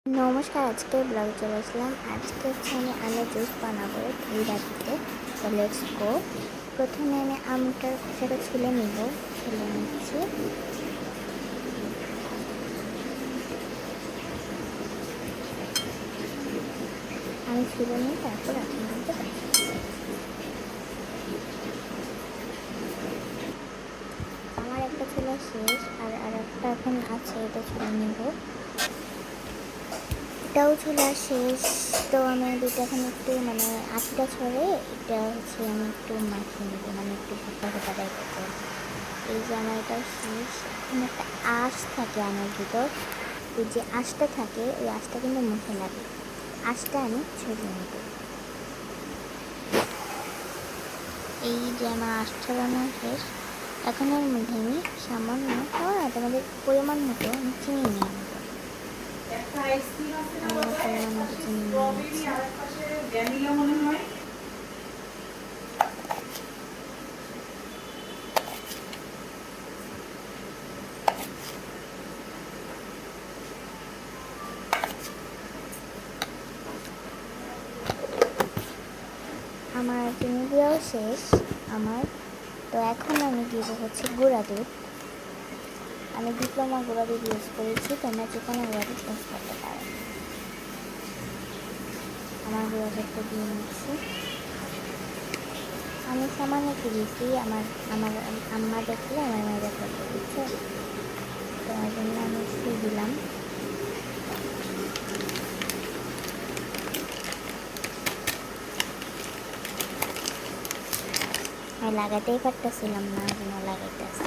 নমস্কার, আজকে ব্লগ চলে আসলাম। আজকে হচ্ছে আমি আমের জুস বানাবো এই রাত্রিতে। তো লেটস গো। প্রথমে আমি আমটার খোসাটা ছুলে নিচ্ছি। আমি ছুলে নিই, তারপর আপনাদেরকে দেখাচ্ছি। আমার একটা ছোলা শেষ, আর একটা এখন আছে, এটা ছুলে নিব। এটাও ছোলা শেষ। তো আমি দুইটা এখন একটু আটিটা ছড়ে এটা হচ্ছে আমি একটু মাখিয়ে নেবো, একটু ভুট্টা ভুট্টা টাইপের করবো। এই যে আমার এটা শেষ। এখন একটা আঁশ থাকে আমের ভিতর, ওই যে আঁশটা থাকে ওই আঁশটা কিন্তু মুখে লাগে। আঁশটা আমি ছড়িয়ে নেব। এই যে আমার আঁশ ছড়ানো শেষ। এখন এর মধ্যে আমি সামান্য তোমাদের পরিমাণ মতো আমি চিনি নিয়ে নেব। পরিমাণ মতো চিনি নিয়ে নিচ্ছি। আমার চিনি দেওয়াও শেষ আমার। তো এখন আমি দিব হচ্ছে গুঁড়া দুধ। আমি ডিপ্লোমা গুঁড়া দুধ ইউজ করেছি, তোমরা যে কোনো গুঁড়া দুধ ইউজ করতে পারো। আমার গুঁড়া দুধটা দিয়ে নিচ্ছি। আমি সামান্য একটু দিয়েছি, আমার আমার আম্মা দেখলে আমার মজা করতে দিচ্ছে, তো ওই জন্য আমি একটু দিলাম। আমি লাগাতেই পারতেছিলাম না, লাগাইতেছি।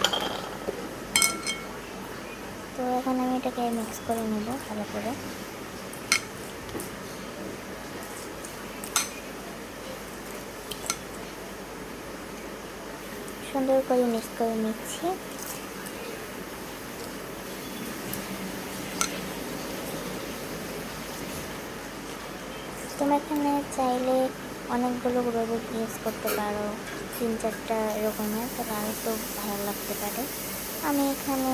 তো এখন আমি এটাকে মিক্স করে নেব ভালো করে। সুন্দর করে মিক্স করে নিচ্ছি। তোমরা এখানে চাইলে অনেকগুলো গুঁড়ো দুধ ইউজ করতে পারো, 3-4টা এরকমের, তো আরও তো ভালো লাগতে পারে। আমি এখানে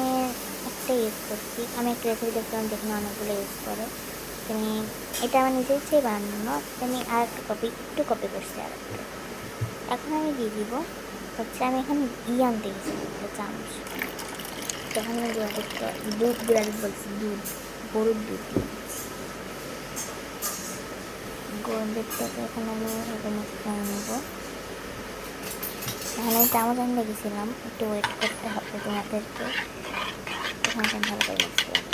একটা ইউজ করছি। আমি একটা রেসিপি দেখলাম যেখানে অনেকগুলো ইউজ করে। আমি এটা আমার নিজের ইচ্ছেই বানানো, আমি আর একটু কপি করছি আর একটু। এখন আমি দিয়ে দিব হচ্ছে, আমি এখন আনতে গেছি একটা চামচ। তখন আমি গুঁড়া দুধ বলছি, গরুর দুধ দিয়ে দিচ্ছি। গরুর দুধটাকে এখন আমি মিক্স করে নেব। এখন আমি চামচ আনতে গেছিলাম, একটু ওয়েট করতে হবে তোমাদেরকে। এখন ভালো করে মিক্স করবো।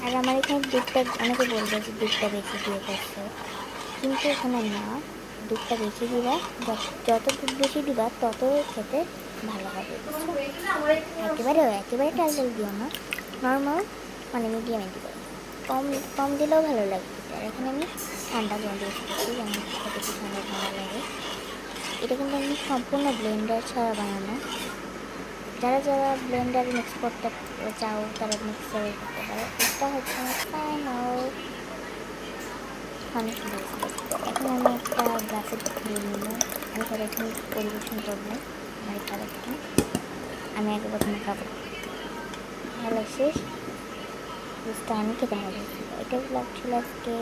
আর আমার এখানে দুধটা, অনেকে বলবে যে দুধটা বেশি দিয়ে করছে, কিন্তু এখানে না। দুধটা বেশি দিবা, যত দুধ বেশি দিবা তত খেতে ভালো হবে, বুঝছো? একেবারে টাল দিও না, নর্মাল মিডিয়ামে দিবে। কম কম দিলেও ভালো লাগবে। আর এখানে আমি ঠান্ডা জল দিয়ে দিচ্ছি, যেন খেতে একটু ঠান্ডা ঠান্ডা লাগে। এটা কিন্তু আমি সম্পূর্ণ ব্লেন্ডার ছাড়া বানানো। যারা যারা ব্লেন্ডার মিক্স করতে চাও তারা মিক্সারে করতে পারো। এটা হচ্ছে ফাইনাল অনেক বেস্ট। এখন আমি একটা গ্লাসে দিয়ে নিব। আমি সবাইকে পরিবেশন করবো আমার খাবারটা। আমি আগে প্রথমে খাবো। ভালো শেষ, জুসটা অনেক খেতে মজা ছিল। এটাই ব্লগ ছিল আজকে।